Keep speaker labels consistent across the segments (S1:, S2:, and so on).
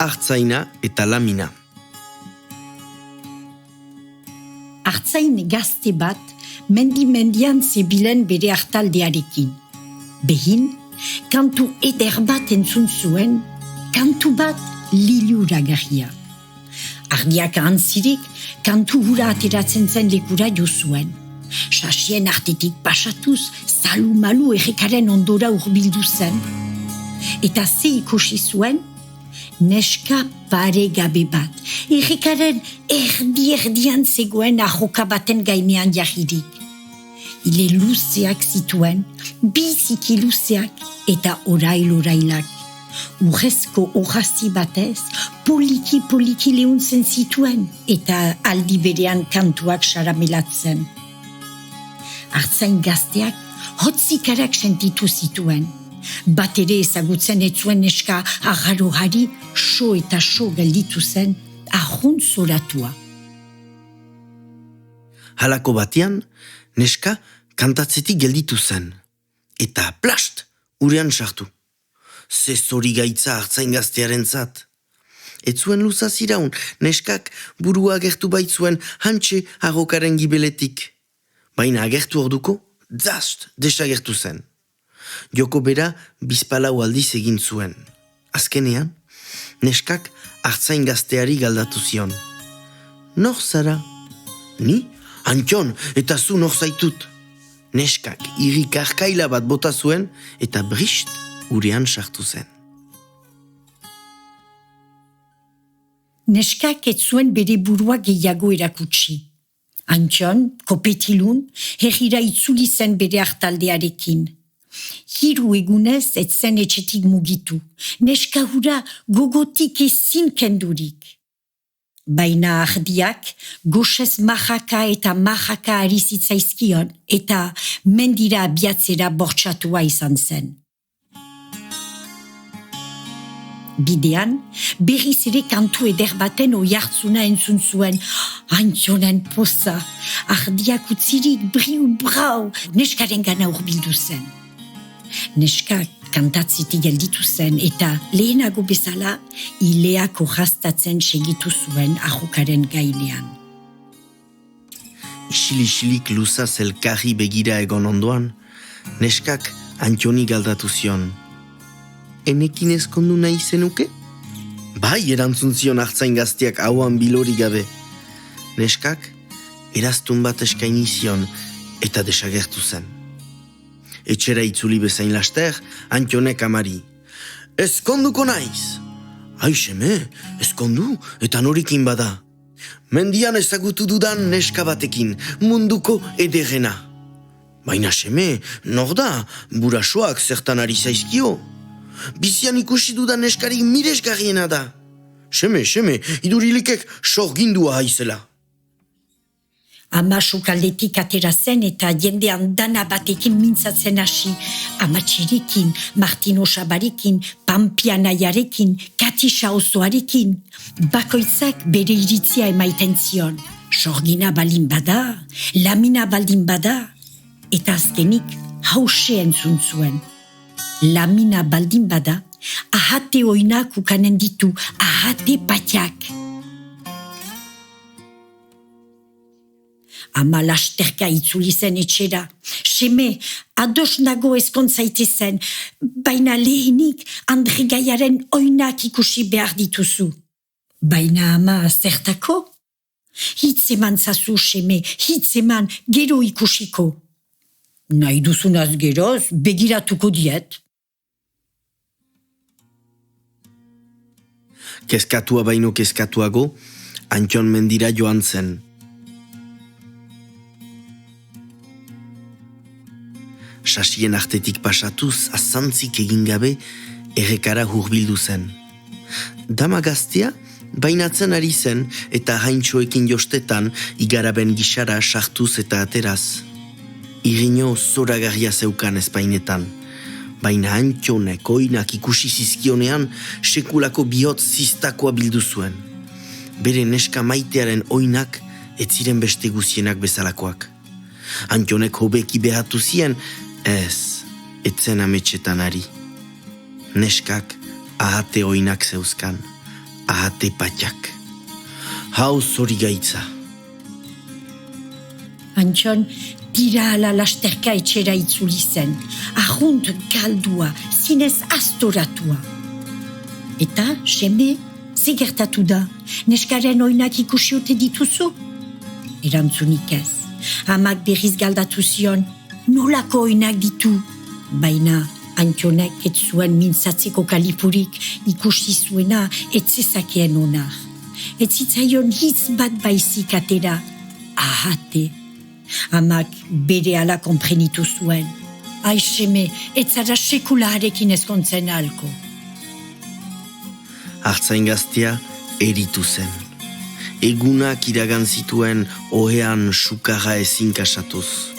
S1: Artzaina eta Lamina.
S2: Artzain gazte bat, mendian zebilen bere hartaldearekin. Behin, kantu eder bat entzun zuen, kantu bat liluragarria. Ardiak antzirik, kantu hura ateratzen zen lekura jo zuen. Sasien artetik pasatuz, salu-malu errekaren ondora hurbildu zen. Eta ze ikusi zuen, neska paregabe bat, errekaren erdian zegoen ahoka baten gainean jarririk. Ile luzeak zituen, biziki luzeak eta orailak. Urrezko horazi batez, poliki lehuntzen zituen eta aldi berean kantuak saramelatzen. Artzain gazteak hotzikarak sentitu zituen. Bat ere ezagutzen ez zuen neska agarrohari so eta so gelditu zen arrunt zoratua.
S1: Halako batean, neska kantatzetik gelditu zen. Eta plast, urean sartu. Ze zori gaitza artzain gaztearen zat. Ez zuen luzaz iraun, neskak burua agertu baitzuen hantxe agokaren gibeletik. Baina agertu orduko, zast, desagertu zen. Joko bera bizpalau aldiz egin zuen. Azkenean, neskak artzain gazteari galdatu zion. Nor zara? Ni? Antion, eta zu nor zaitut. Neskak irrik arkaila bat bota zuen eta brist urean sartu zen.
S2: Neskak ez zuen bere burua gehiago erakutsi. Antion, kopetilun, herrira itzuli zen bere hartaldearekin. Hiru egunez ez zen etxetik mugitu. Neska hura gogotik ezin kendurik. Baina ardiak goxez mahaka eta mahaka ari zitzaizkion eta mendira abiatzera bortxatua izan zen. Bidean, berriz ere kantu eder baten oihartzuna entzun zuen. Antionen poza, ardiak utzirik briu-brau, neskaren gana hurbildu zen. Neskak kantatzetik gelditu zen eta lehenago bezala ileak orraztatzen segitu zuen ahokaren gainean.
S1: Isilik luzaz elkarri begira egon ondoan, neskak Antioni galdatu zion. Enekin ezkondu nahi zenuke? Bai, erantzun zion artzain gazteak hauan bilori gabe. Neskak eraztun bat eskaini zion eta desagertu zen. Etxera itzuli bezain laster, Antionek amari. Ezkonduko naiz! Ai, seme, ezkondu eta norikin bada. Mendian ezagutu dudan neska batekin, munduko ederrena. Baina seme, nor da, burasoak zertan ari zaizkio. Bizian ikusi dudan neskarik miresgarriena da. Seme, idurilikek sorgindua haizela.
S2: Ama sukaldetik atera zen eta jendean dana batekin mintzatzen hasi. Amatxirekin, Martino Sabarekin, Pampia Naiarekin, Katisa osoarekin. Bakoitzak bere iritzia emaiten zion. Sorgina baldin bada, Lamina baldin bada, eta azkenik hause entzun zuen. Lamina baldin bada, ahate oinak ukanen ditu, ahate patiak. Ama lasterka itzuli zen etxera. Seme, ados nago ezkontzaite zen, baina lehenik Andre Gaiaren oinak ikusi behar dituzu. Baina ama zertako? Hitz eman zazu, Seme, hitz eman, gero ikusiko. Nahi duzunaz geroz, begiratuko diet.
S1: Kezkatua baino kezkatuago, Antion mendira joan zen. Sasien artetik pasatuz, azantzik egin gabe, errekara hurbildu zen. Dama gaztea, bainatzen ari zen eta haintxoekin jostetan igaraben gixara sartuz eta ateraz. Irino zoragarria zeukan espainetan, baina Antionek oinak ikusi zizkionean sekulako bihotz ziztakoa bildu zuen. Bere neska maitearen oinak ez ziren beste guzienak bezalakoak. Antionek hobeki behatu zien, ez zen ametxetan ari. Neskak ahate oinak zeuzkan, ahate patiak. Hau zori gaitza.
S2: Antxon, tira ala lasterka etxera itzuli zen. Ahunt galdua, zinez astoratua. Eta, seme, ze gertatu da? Neskaren oinak ikusi ote dituzu? Erantzunik ez. Amak berriz galdatu zion, nolako oinak ditu? Baina, Antxonek ez zuen mintzatzeko kalipurik ikusi zuena etzezakeen onar. Ez zitzaion hitz bat baizik atera, ahate. Amak bere ala konprenitu zuen. Ai seme, ez zara sekula harekin ezkontzen alko.
S1: Artzain gaztea eritu zen. Egunak iragan zituen ohean sukarra ezin kasatuz.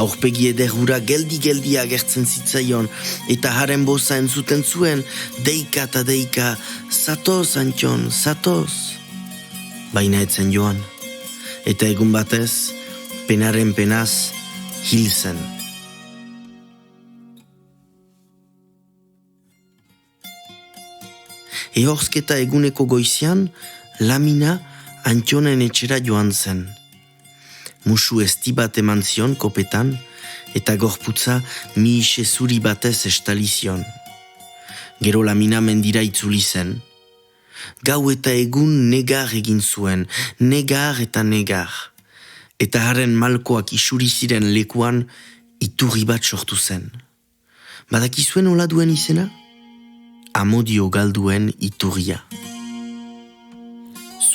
S1: Aurpegi ederura geldi-geldi agertzen zitzaion, eta haren boza entzuten zuen, deika eta deika, zatoz, Antxon, zatoz. Baina etzen joan, eta egun batez, penaren penaz, hil zen. Ehorzketa eguneko goizian, Lamina Antxonen etxera joan zen. Musu esti bat eman zion kopetan, eta gorputza mixe zuri batez estalizion. Gero Lamina mendira itzuli zen. Gau eta egun negar egin zuen, negar eta negar. Eta haren malkoak isuri ziren lekuan iturri bat sortu zen. Badakizuen hola duen izena? Amodio galduen iturria.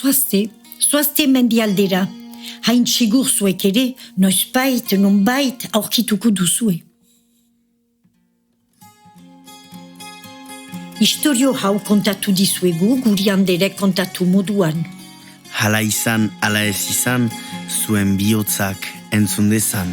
S2: Zoazte mendialdera. Hain sigur zuek ere, noizbait, nonbait aurkituko duzue. Historio hau kontatu dizuegu guri handerek kontatu moduan.
S1: Hala izan, hala ez izan, zuen bihotzak entzun dezan.